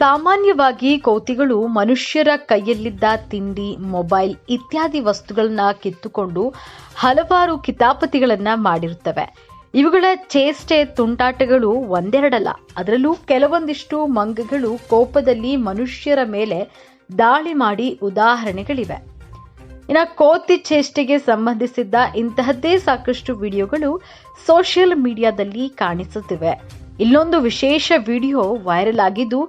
ಸಾಮಾನ್ಯವಾಗಿ ಕೋತಿಗಳು ಮನುಷ್ಯರ ಕೈಯಲ್ಲಿದ್ದ ತಿಂಡಿ, ಮೊಬೈಲ್ ಇತ್ಯಾದಿ ವಸ್ತುಗಳನ್ನ ಕಿತ್ತುಕೊಂಡು ಹಲವಾರು ಕಿತಾಪತಿಗಳನ್ನ ಮಾಡಿರುತ್ತವೆ. ಇವುಗಳ ಚೇಷ್ಟೆ, ತುಂಟಾಟಗಳು ಒಂದೆರಡಲ್ಲ. ಅದರಲ್ಲೂ ಕೆಲವೊಂದಿಷ್ಟು ಮಂಗಗಳು ಕೋಪದಲ್ಲಿ ಮನುಷ್ಯರ ಮೇಲೆ ದಾಳಿ ಮಾಡಿ ಉದಾಹರಣೆಗಳಿವೆ. ಇನ್ನು ಕೋತಿ ಚೇಷ್ಟೆಗೆ ಸಂಬಂಧಿಸಿದ್ದ ಇಂತಹದ್ದೇ ಸಾಕಷ್ಟು ವಿಡಿಯೋಗಳು ಸೋಷಿಯಲ್ ಮೀಡಿಯಾದಲ್ಲಿ ಕಾಣಿಸುತ್ತಿವೆ. ಇಲ್ಲೊಂದು ವಿಶೇಷ ವಿಡಿಯೋ ವೈರಲ್ ಆಗಿದ್ದು,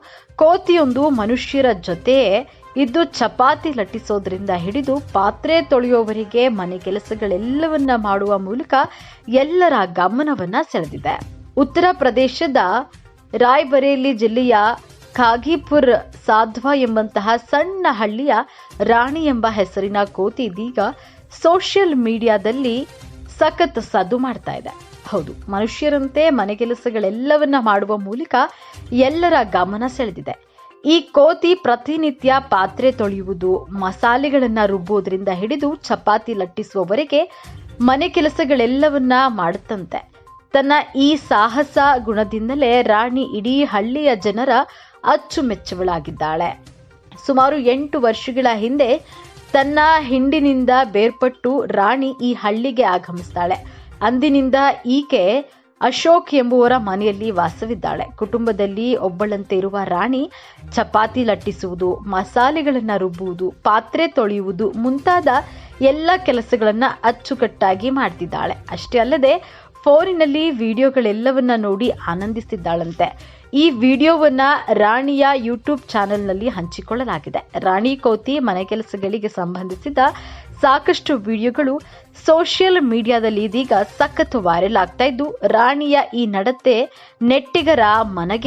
ಕೋತಿಯೊಂದು ಮನುಷ್ಯರ ಜೊತೆ ಇದ್ದು ಚಪಾತಿ ಲಟ್ಟಿಸೋದ್ರಿಂದ ಹಿಡಿದು ಪಾತ್ರೆ ತೊಳೆಯುವವರೆಗೆ ಮನೆ ಕೆಲಸಗಳೆಲ್ಲವನ್ನ ಮಾಡುವ ಮೂಲಕ ಎಲ್ಲರ ಗಮನವನ್ನ ಸೆಳೆದಿದೆ. ಉತ್ತರ ಪ್ರದೇಶದ ರಾಯ್ಬರೇಲಿ ಜಿಲ್ಲೆಯ ಖಾಗಿಪುರ್ ಸಾಧ್ವಾ ಎಂಬಂತಹ ಸಣ್ಣ ಹಳ್ಳಿಯ ರಾಣಿ ಎಂಬ ಹೆಸರಿನ ಕೋತಿ ಇದೀಗ ಸೋಷಿಯಲ್ ಮೀಡಿಯಾದಲ್ಲಿ ಸಖತ್ ಸದ್ದು ಮಾಡ್ತಾ ಇದೆ. ಹೌದು, ಮನುಷ್ಯರಂತೆ ಮನೆ ಕೆಲಸಗಳೆಲ್ಲವನ್ನ ಮಾಡುವ ಮೂಲಕ ಎಲ್ಲರ ಗಮನ ಸೆಳೆದಿದೆ. ಈ ಕೋತಿ ಪ್ರತಿನಿತ್ಯ ಪಾತ್ರೆ ತೊಳೆಯುವುದು, ಮಸಾಲೆಗಳನ್ನ ರುಬ್ಬುವುದರಿಂದ ಹಿಡಿದು ಚಪಾತಿ ಲಟ್ಟಿಸುವವರೆಗೆ ಮನೆ ಕೆಲಸಗಳೆಲ್ಲವನ್ನ ಮಾಡುತ್ತಂತೆ. ತನ್ನ ಈ ಸಾಹಸ ಗುಣದಿಂದಲೇ ರಾಣಿ ಇಡೀ ಹಳ್ಳಿಯ ಜನರ ಅಚ್ಚುಮೆಚ್ಚುಗಳಾಗಿದ್ದಾಳೆ. ಸುಮಾರು 8 ವರ್ಷಗಳ ಹಿಂದೆ ತನ್ನ ಹಿಂಡಿನಿಂದ ಬೇರ್ಪಟ್ಟು ರಾಣಿ ಈ ಹಳ್ಳಿಗೆ ಆಗಮಿಸ್ತಾಳೆ. ಅಂದಿನಿಂದ ಈಕೆ ಅಶೋಕ್ ಎಂಬುವರ ಮನೆಯಲ್ಲಿ ವಾಸವಿದ್ದಾಳೆ. ಕುಟುಂಬದಲ್ಲಿ ಒಬ್ಬಳಂತೆ ಇರುವ ರಾಣಿ ಚಪಾತಿ ಲಟ್ಟಿಸುವುದು, ಮಸಾಲೆಗಳನ್ನು ರುಬ್ಬುವುದು, ಪಾತ್ರೆ ತೊಳೆಯುವುದು ಮುಂತಾದ ಎಲ್ಲ ಕೆಲಸಗಳನ್ನ ಅಚ್ಚುಕಟ್ಟಾಗಿ ಮಾಡ್ತಿದ್ದಾಳೆ. ಅಷ್ಟೇ ಅಲ್ಲದೆ ಫೋನಿನಲ್ಲಿ ವಿಡಿಯೋಗಳೆಲ್ಲವನ್ನ ನೋಡಿ ಆನಂದಿಸಿದ್ದಾಳಂತೆ. ಈ ವಿಡಿಯೋವನ್ನ ರಾಣಿಯ ಯೂಟ್ಯೂಬ್ ಚಾನೆಲ್ನಲ್ಲಿ ಹಂಚಿಕೊಳ್ಳಲಾಗಿದೆ. ರಾಣಿ ಕೋತಿ ಮನೆ ಕೆಲಸಗಳಿಗೆ ಸಂಬಂಧಿಸಿದ ಸಾಕಷ್ಟು ವಿಡಿಯೋಗಳು ಸೋಷಿಯಲ್ ಮೀಡಿಯಾದಲ್ಲಿ ಇದೀಗ ಸಖತ್ ವೈರಲ್ ಆಗ್ತಾ ಇದ್ದು, ರಾಣಿಯ ಈ ನಡತೆ ನೆಟ್ಟಿಗರ ಮನಗೆ